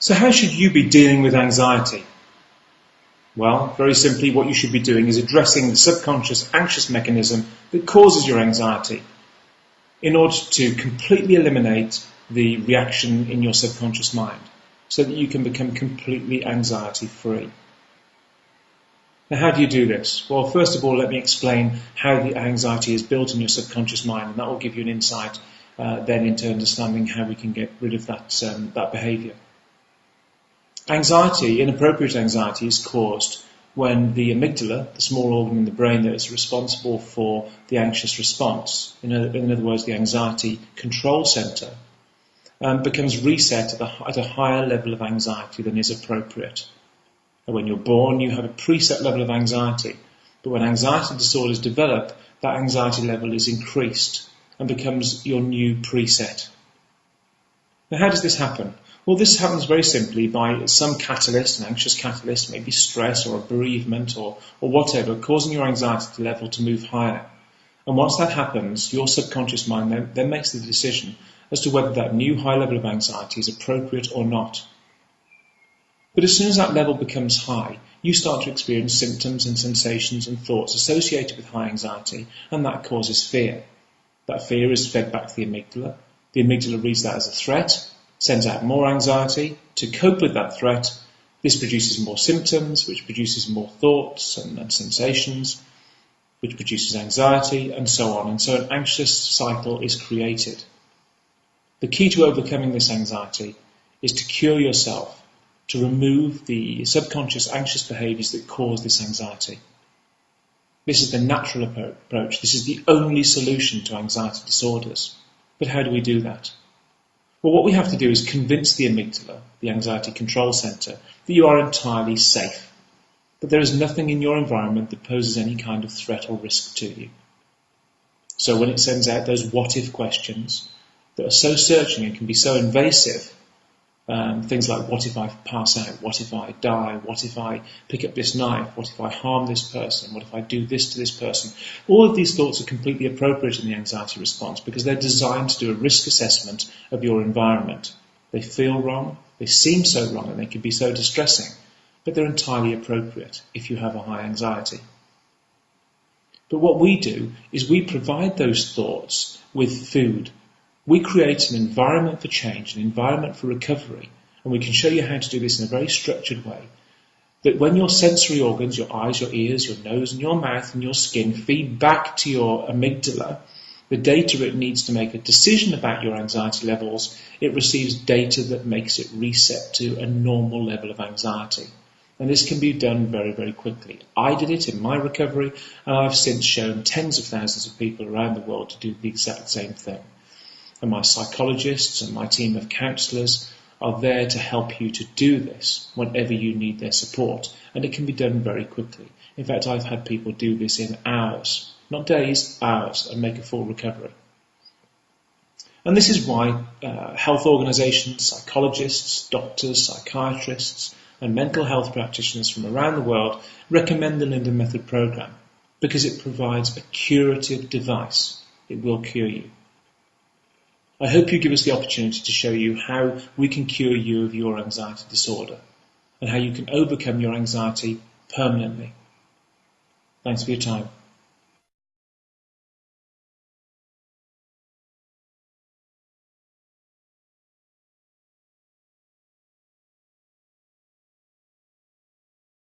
So how should you be dealing with anxiety? Well, very simply, what you should be doing is addressing the subconscious anxious mechanism that causes your anxiety in order to completely eliminate the reaction in your subconscious mind so that you can become completely anxiety-free. Now, how do you do this? Well, first of all, let me explain how the anxiety is built in your subconscious mind, and that will give you an insight then into understanding how we can get rid of that behaviour. Anxiety, inappropriate anxiety, is caused when the amygdala, the small organ in the brain that is responsible for the anxious response, in other words, the anxiety control centre, becomes reset at a higher level of anxiety than is appropriate. And when you're born, you have a preset level of anxiety, but when anxiety disorders develop, that anxiety level is increased and becomes your new preset. Now, how does this happen? Well, this happens very simply by some catalyst, an anxious catalyst, maybe stress or a bereavement or whatever, causing your anxiety level to move higher. And once that happens, your subconscious mind then makes the decision as to whether that new high level of anxiety is appropriate or not. But as soon as that level becomes high, you start to experience symptoms and sensations and thoughts associated with high anxiety, and that causes fear. That fear is fed back to the amygdala. The amygdala reads that as a threat, sends out more anxiety. To cope with that threat, this produces more symptoms, which produces more thoughts and sensations, which produces anxiety, and so on. And so an anxious cycle is created. The key to overcoming this anxiety is to cure yourself, to remove the subconscious anxious behaviours that cause this anxiety. This is the natural approach. This is the only solution to anxiety disorders. But how do we do that? Well, what we have to do is convince the amygdala, the anxiety control centre, that you are entirely safe, that there is nothing in your environment that poses any kind of threat or risk to you. So when it sends out those what-if questions that are so searching and can be so invasive, things like, what if I pass out? What if I die? What if I pick up this knife? What if I harm this person? What if I do this to this person? All of these thoughts are completely appropriate in the anxiety response because they're designed to do a risk assessment of your environment. They feel wrong, they seem so wrong, and they can be so distressing, but they're entirely appropriate if you have a high anxiety. But what we do is we provide those thoughts with food. We create an environment for change, an environment for recovery, and we can show you how to do this in a very structured way. That when your sensory organs, your eyes, your ears, your nose and your mouth and your skin feed back to your amygdala the data it needs to make a decision about your anxiety levels, it receives data that makes it reset to a normal level of anxiety. And this can be done very, very quickly. I did it in my recovery, and I've since shown tens of thousands of people around the world to do the exact same thing. And my psychologists and my team of counsellors are there to help you to do this whenever you need their support. And it can be done very quickly. In fact, I've had people do this in hours, not days, hours, and make a full recovery. And this is why health organisations, psychologists, doctors, psychiatrists, and mental health practitioners from around the world recommend the Linden Method programme, because it provides a curative device. It will cure you. I hope you give us the opportunity to show you how we can cure you of your anxiety disorder and how you can overcome your anxiety permanently. Thanks for your time.